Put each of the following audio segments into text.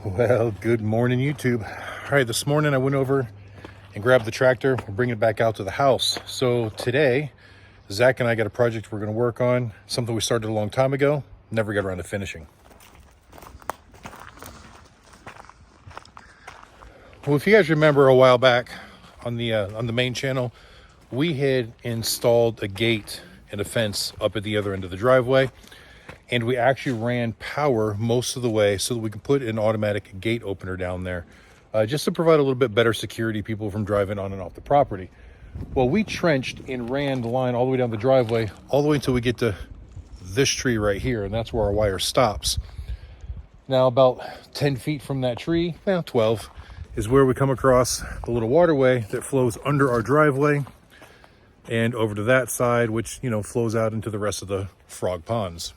Well, good morning, YouTube. All right, this morning I went over and grabbed the tractor. We're bringing it back out to the house. So today, Zach and I got a project we're going to work on, something we started a long time ago, never got around to finishing. Well, if you guys remember a while back on the main channel, we had installed a gate and a fence up at the other end of the driveway. And we actually ran power most of the way so that we could put an automatic gate opener down there, just to provide a little bit better security, people from driving on and off the property. Well, we trenched and ran the line all the way down the driveway, all the way until we get to this tree right here, and that's where our wire stops. Now, about 10 feet from that tree, 12, is where we come across the little waterway that flows under our driveway and over to that side, which, flows out into the rest of the frog ponds.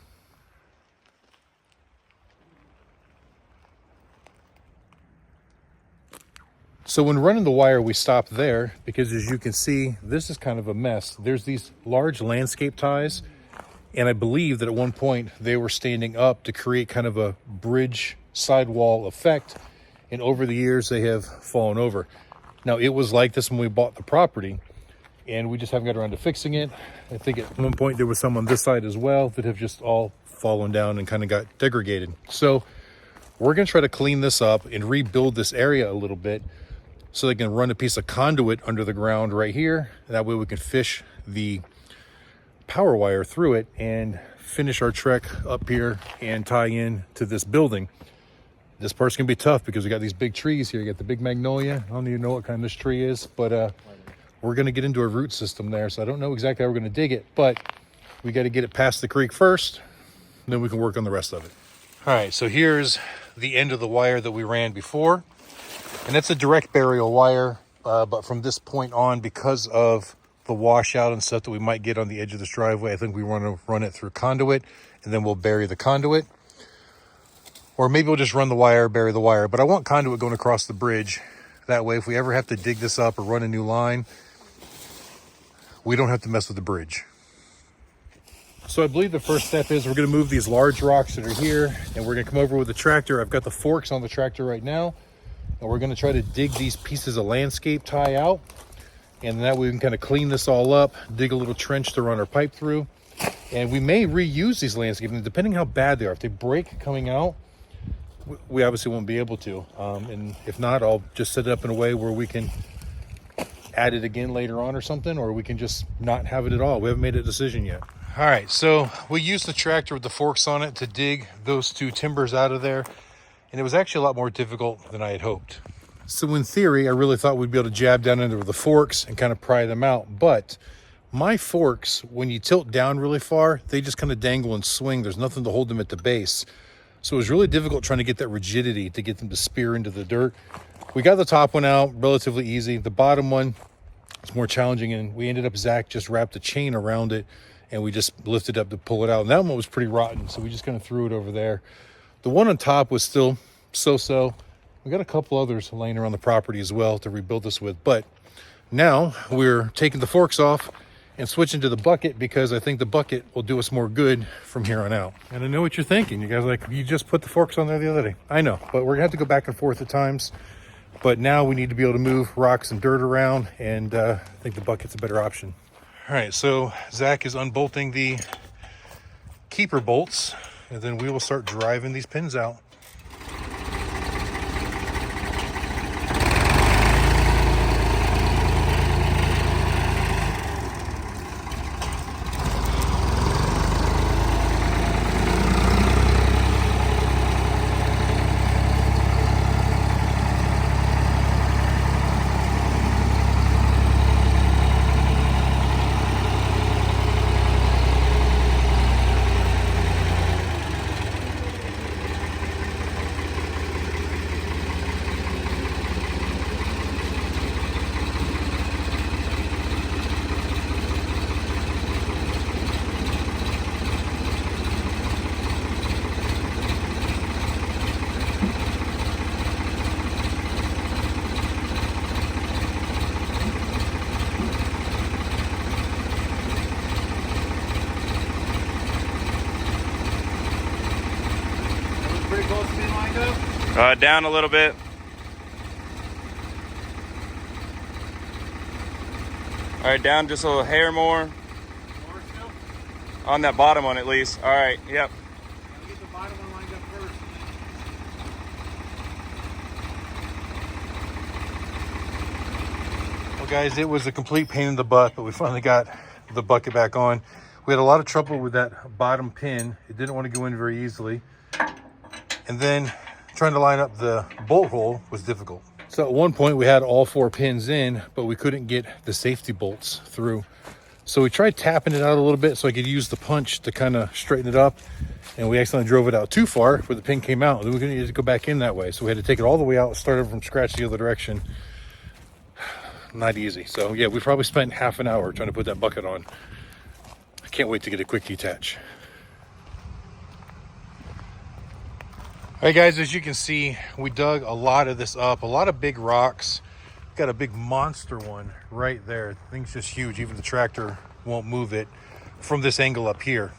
So when running the wire, we stopped there because, as you can see, this is kind of a mess. There's these large landscape ties, and I believe that at one point they were standing up to create kind of a bridge sidewall effect, and over the years they have fallen over. Now, it was like this when we bought the property, and we just haven't got around to fixing it. I think at one point there was some on this side as well that have just all fallen down and kind of got degraded. So we're going to try to clean this up and rebuild this area a little bit, so they can run a piece of conduit under the ground right here. That way we can fish the power wire through it and finish our trek up here and tie in to this building. This part's gonna be tough because we got these big trees here. You got the big magnolia. I don't even know what kind this tree is, but we're gonna get into a root system there. So I don't know exactly how we're gonna dig it, but we gotta get it past the creek first, and then we can work on the rest of it. All right, so here's the end of the wire that we ran before. And that's a direct burial wire, but from this point on, because of the washout and stuff that we might get on the edge of this driveway, I think we want to run it through conduit, and then we'll bury the conduit. Or maybe we'll just run the wire, bury the wire. But I want conduit going across the bridge. That way, if we ever have to dig this up or run a new line, we don't have to mess with the bridge. So I believe the first step is we're going to move these large rocks that are here, and we're going to come over with the tractor. I've got the forks on the tractor right now. And we're going to try to dig these pieces of landscape tie out, and that way we can kind of clean this all up, dig a little trench to run our pipe through, and we may reuse these landscapes depending how bad they are. If they break coming out, we obviously won't be able to, and if not, I'll just set it up in a way where we can add it again later on or something, or we can just not have it at all. We haven't made a decision yet. All right, so we used the tractor with the forks on it to dig those two timbers out of there. And it was actually a lot more difficult than I had hoped. So in theory, I really thought we'd be able to jab down into the forks and kind of pry them out. But my forks, when you tilt down really far, they just kind of dangle and swing. There's nothing to hold them at the base. So it was really difficult trying to get that rigidity to get them to spear into the dirt. We got the top one out relatively easy. The bottom one is more challenging. And we ended up, Zach just wrapped a chain around it and we just lifted up to pull it out. And that one was pretty rotten. So we just kind of threw it over there. The one on top was still so-so. We got a couple others laying around the property as well to rebuild this with. But now we're taking the forks off and switching to the bucket because I think the bucket will do us more good from here on out. And I know what you're thinking. You guys are like, you just put the forks on there the other day. I know, but we're gonna have to go back and forth at times. But now we need to be able to move rocks and dirt around, and I think the bucket's a better option. All right, so Zach is unbolting the keeper bolts, and then we will start driving these pins out. Pretty close to being lined up. Down a little bit. All right, down just a little hair more. On that bottom one at least. All right, yep. Get the bottom one lined up first. Well, guys, it was a complete pain in the butt, but we finally got the bucket back on. We had a lot of trouble with that bottom pin. It didn't want to go in very easily. And then trying to line up the bolt hole was difficult. So at one point we had all 4 pins in, but we couldn't get the safety bolts through. So we tried tapping it out a little bit so I could use the punch to kind of straighten it up. And we accidentally drove it out too far where the pin came out. Then we needed to go back in that way. So we had to take it all the way out, start over from scratch the other direction. Not easy. So yeah, we probably spent half an hour trying to put that bucket on. I can't wait to get a quick detach. All right, guys, as you can see, we dug a lot of this up, a lot of big rocks. Got a big monster one right there. The thing's just huge. Even the tractor won't move it from this angle up here.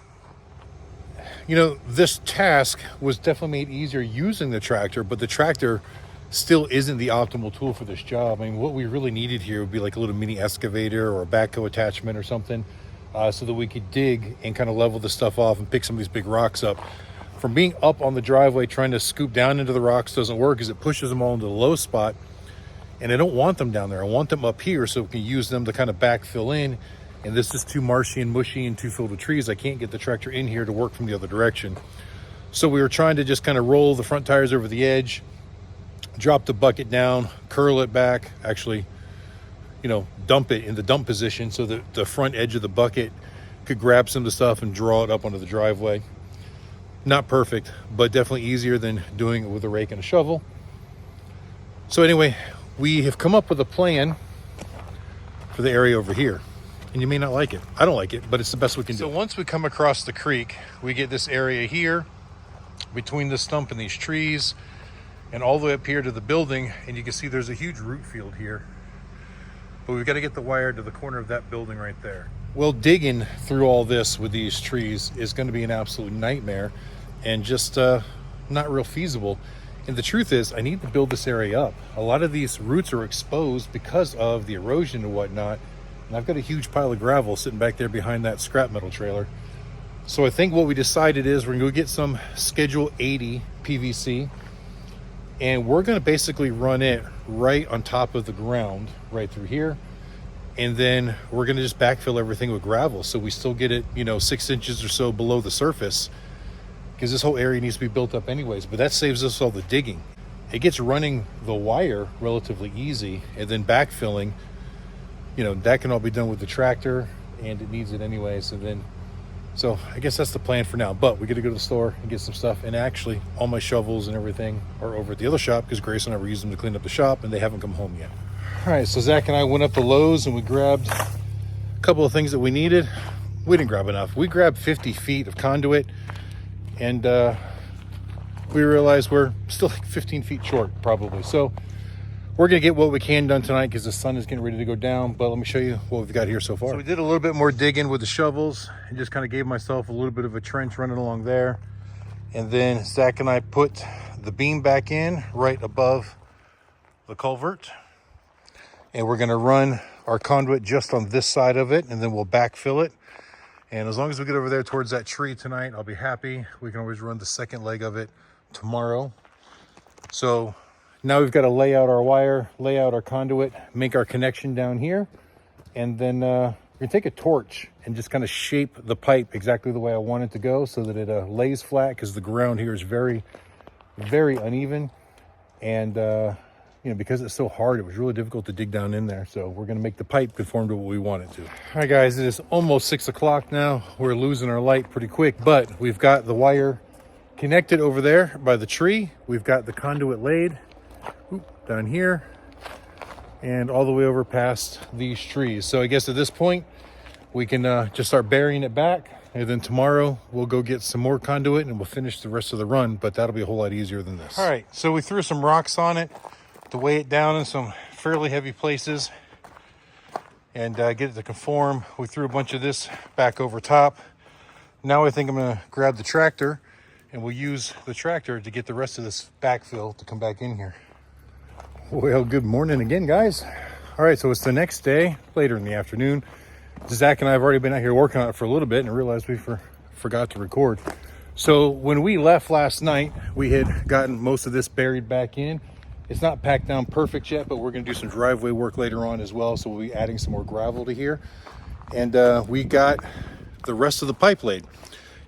You know, this task was definitely made easier using the tractor, but the tractor still isn't the optimal tool for this job. I mean, what we really needed here would be like a little mini excavator or a backhoe attachment or something, so that we could dig and kind of level the stuff off and pick some of these big rocks up. From being up on the driveway, trying to scoop down into the rocks doesn't work because it pushes them all into the low spot. And I don't want them down there. I want them up here so we can use them to kind of backfill in. And this is too marshy and mushy and too filled with trees. I can't get the tractor in here to work from the other direction. So we were trying to just kind of roll the front tires over the edge, drop the bucket down, curl it back, actually, you know, dump it in the dump position so that the front edge of the bucket could grab some of the stuff and draw it up onto the driveway. Not perfect, but definitely easier than doing it with a rake and a shovel. So anyway, we have come up with a plan for the area over here. And you may not like it. I don't like it, but it's the best we can do. So once we come across the creek, we get this area here between the stump and these trees and all the way up here to the building. And you can see there's a huge root field here. But we've got to get the wire to the corner of that building right there. Well, digging through all this with these trees is going to be an absolute nightmare and just not real feasible. And the truth is, I need to build this area up. A lot of these roots are exposed because of the erosion and whatnot. And I've got a huge pile of gravel sitting back there behind that scrap metal trailer. So I think what we decided is we're going to go get some Schedule 80 PVC. And we're going to basically run it right on top of the ground, right through here. And then we're going to just backfill everything with gravel. So we still get it, you know, 6 inches or so below the surface. Because this whole area needs to be built up anyways. But that saves us all the digging. It gets running the wire relatively easy. And then backfilling, you know, that can all be done with the tractor. And it needs it anyways. And then, so I guess that's the plan for now. But we got to go to the store and get some stuff. And actually, all my shovels and everything are over at the other shop. Because Grace and I were using them to clean up the shop. And they haven't come home yet. All right, so Zach and I went up to Lowe's and we grabbed a couple of things that we needed. We didn't grab enough. We grabbed 50 feet of conduit, and we realized we're still like 15 feet short, probably. So we're gonna get what we can done tonight because the sun is getting ready to go down. But let me show you what we've got here so far. So we did a little bit more digging with the shovels and just kind of gave myself a little bit of a trench running along there. And then Zach and I put the beam back in right above the culvert. And we're gonna run our conduit just on this side of it, and then we'll backfill it. And as long as we get over there towards that tree tonight, I'll be happy. We can always run the second leg of it tomorrow. So now we've got to lay out our wire, lay out our conduit, make our connection down here. And then we're gonna take a torch and just kind of shape the pipe exactly the way I want it to go so that it lays flat, because the ground here is very, very uneven. And you know, because it's so hard, it was really difficult to dig down in there. So we're going to make the pipe conform to what we want it to. All right, guys, it is almost 6 o'clock now. We're losing our light pretty quick, but we've got the wire connected over there by the tree. We've got the conduit laid down here and all the way over past these trees. So I guess at this point, we can just start burying it back. And then tomorrow we'll go get some more conduit and we'll finish the rest of the run, but that'll be a whole lot easier than this. All right, so we threw some rocks on it to weigh it down in some fairly heavy places and get it to conform. We threw a bunch of this back over top. Now I think I'm gonna grab the tractor and we'll use the tractor to get the rest of this backfill to come back in here. Well, good morning again, guys. All right, so it's the next day, later in the afternoon. Zach and I have already been out here working on it for a little bit and realized we forgot to record. So when we left last night, we had gotten most of this buried back in. It's not packed down perfect yet, but we're gonna do some driveway work later on as well. So we'll be adding some more gravel to here. And we got the rest of the pipe laid.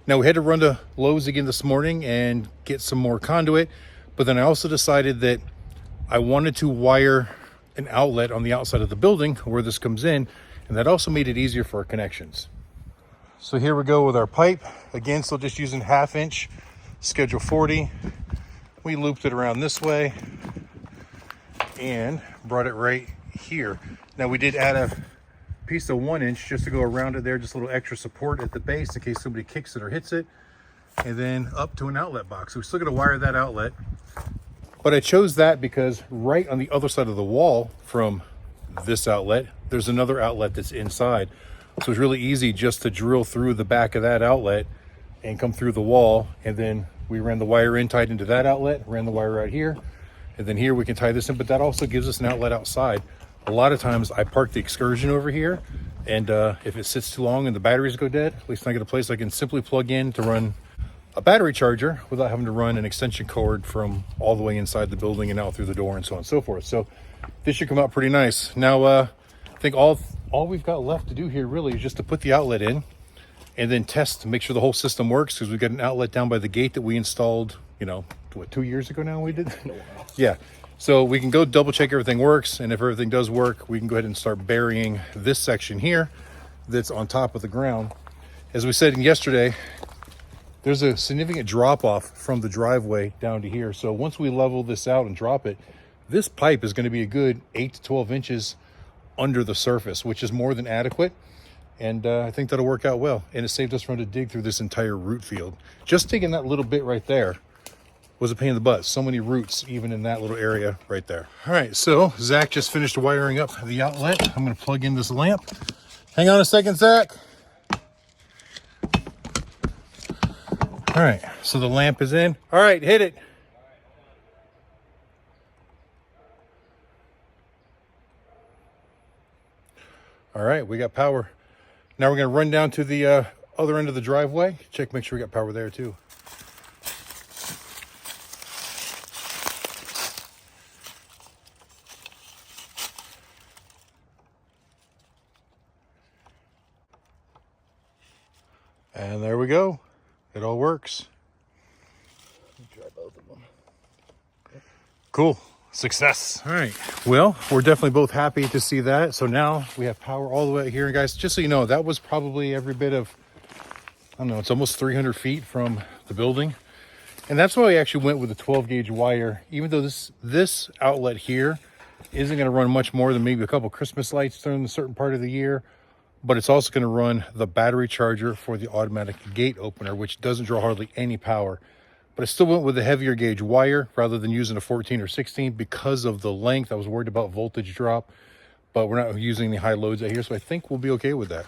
Now we had to run to Lowe's again this morning and get some more conduit, but then I also decided that I wanted to wire an outlet on the outside of the building where this comes in, and that also made it easier for our connections. So here we go with our pipe. Again, still just using 1/2 inch schedule 40. We looped it around this way and brought it right here. Now we did add a piece of 1 inch just to go around it there, just a little extra support at the base in case somebody kicks it or hits it, and then up to an outlet box. So we're still gonna wire that outlet. But I chose that because right on the other side of the wall from this outlet, there's another outlet that's inside. So it's really easy just to drill through the back of that outlet and come through the wall. And then we ran the wire in, tied into that outlet, ran the wire out here. And then here we can tie this in, but that also gives us an outlet outside. A lot of times I park the Excursion over here, and if it sits too long and the batteries go dead, at least I get a place I can simply plug in to run a battery charger without having to run an extension cord from all the way inside the building and out through the door and so on and so forth. So this should come out pretty nice. Now, I think all we've got left to do here really is just to put the outlet in and then test to make sure the whole system works, because we've got an outlet down by the gate that we installed, you know, what, 2 years ago now we did? Yeah. So we can go double check everything works, and if everything does work, we can go ahead and start burying this section here that's on top of the ground. As we said yesterday, there's a significant drop off from the driveway down to here. So once we level this out and drop it, this pipe is going to be a good 8 to 12 inches under the surface, which is more than adequate. And I think that'll work out well. And it saved us from having to dig through this entire root field. Just digging that little bit right there was a pain in the butt. So many roots, even in that little area right there. All right, so Zach just finished wiring up the outlet. I'm going to plug in this lamp. Hang on a second, Zach. All right, so the lamp is in. All right, hit it. All right, we got power. Now we're gonna run down to the other end of the driveway, check, make sure we got power there too. And there we go. It all works. Try both of them. Cool. Success. All right. Well, we're definitely both happy to see that. So now we have power all the way here. And guys, just so you know, that was probably every bit of, I don't know, it's almost 300 feet from the building. And that's why I actually went with a 12 gauge wire, even though this outlet here isn't going to run much more than maybe a couple Christmas lights during a certain part of the year. But it's also going to run the battery charger for the automatic gate opener, which doesn't draw hardly any power. But I still went with a heavier gauge wire rather than using a 14 or 16 because of the length. I was worried about voltage drop, but we're not using any high loads out here, so I think we'll be okay with that.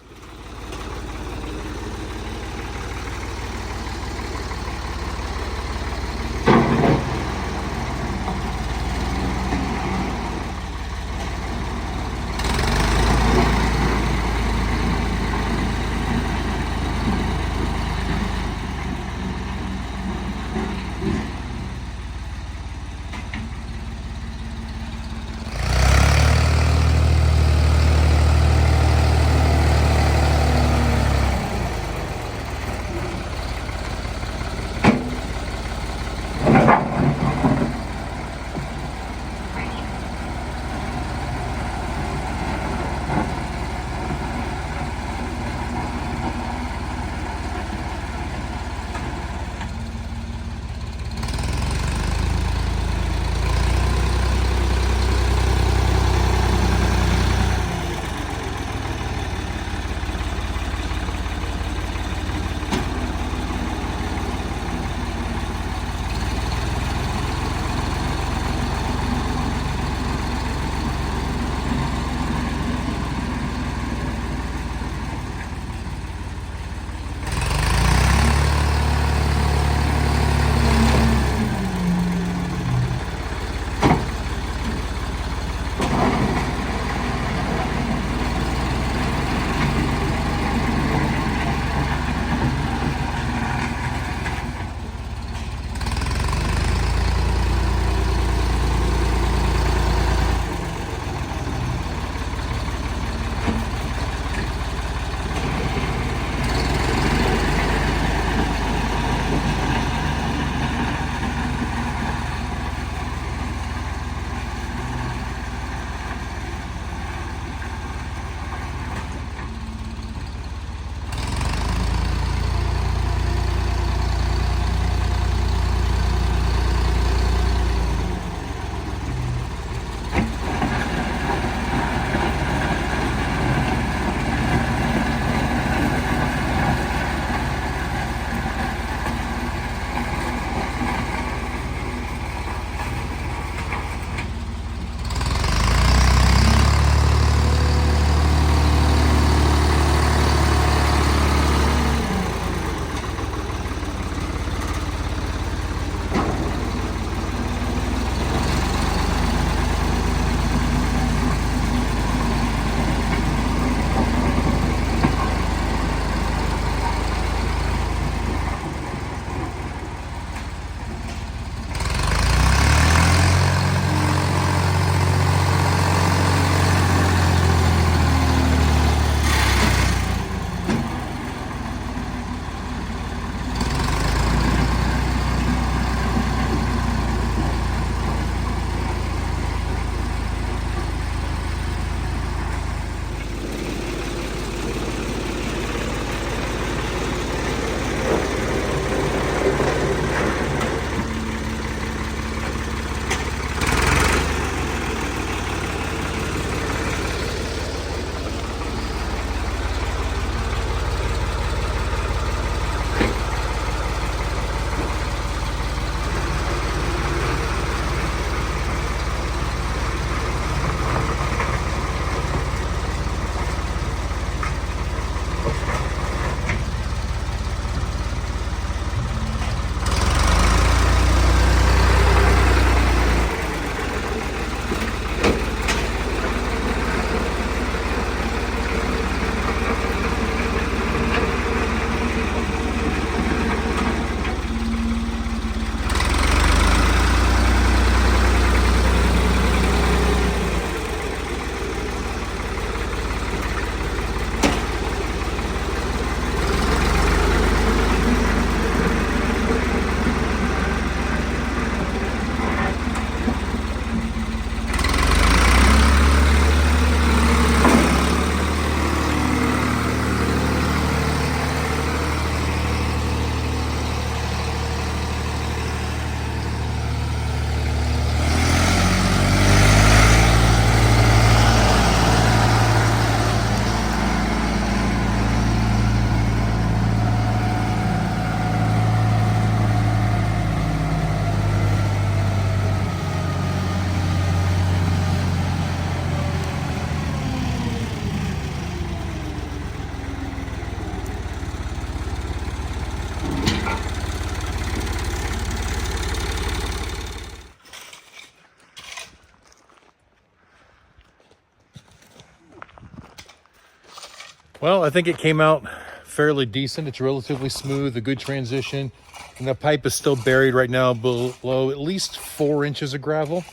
Well, I think it came out fairly decent. It's relatively smooth, a good transition. And the pipe is still buried right now below at least 4 inches of gravel.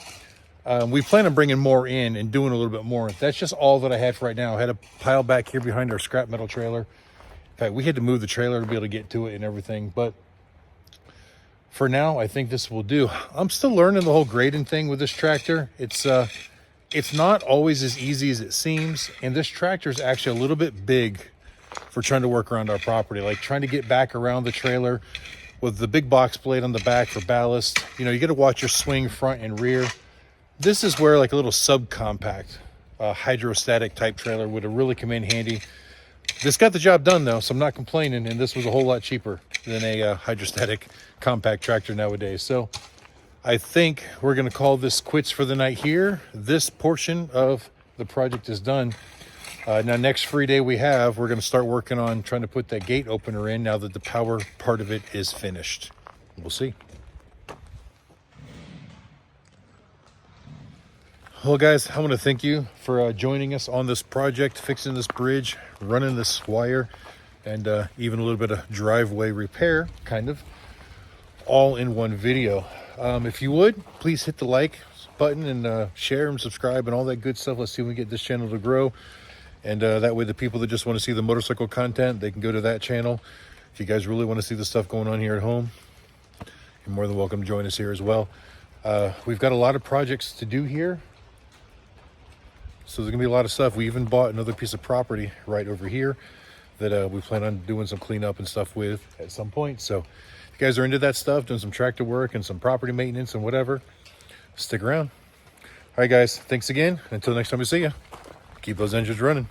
We plan on bringing more in and doing a little bit more. That's just all that I had for right now. I had a pile back here behind our scrap metal trailer. In fact, we had to move the trailer to be able to get to it and everything. But for now, I think this will do. I'm still learning the whole grading thing with this tractor. It's not always as easy as it seems. And this tractor is actually a little bit big for trying to work around our property. Like trying to get back around the trailer with the big box blade on the back for ballast. You know, you got to watch your swing front and rear. This is where like a little subcompact hydrostatic type trailer would have really come in handy. This got the job done though, so I'm not complaining, and this was a whole lot cheaper than a hydrostatic compact tractor nowadays. So I think we're going to call this quits for the night here. This portion of the project is done. Now next free day we have, we're going to start working on trying to put that gate opener in now that the power part of it is finished. We'll see. Well, guys, I want to thank you for joining us on this project, fixing this bridge, running this wire, and even a little bit of driveway repair, kind of, all in one video. If you would, please hit the like button and share and subscribe and all that good stuff. Let's see if we can get this channel to grow. And that way the people that just want to see the motorcycle content, they can go to that channel. If you guys really want to see the stuff going on here at home, you're more than welcome to join us here as well. We've got a lot of projects to do here. So there's gonna be a lot of stuff. We even bought another piece of property right over here that we plan on doing some cleanup and stuff with at some point. So if you guys are into that stuff, doing some tractor work and some property maintenance and whatever, stick around. All right, guys, thanks again. Until next time we see you, keep those engines running.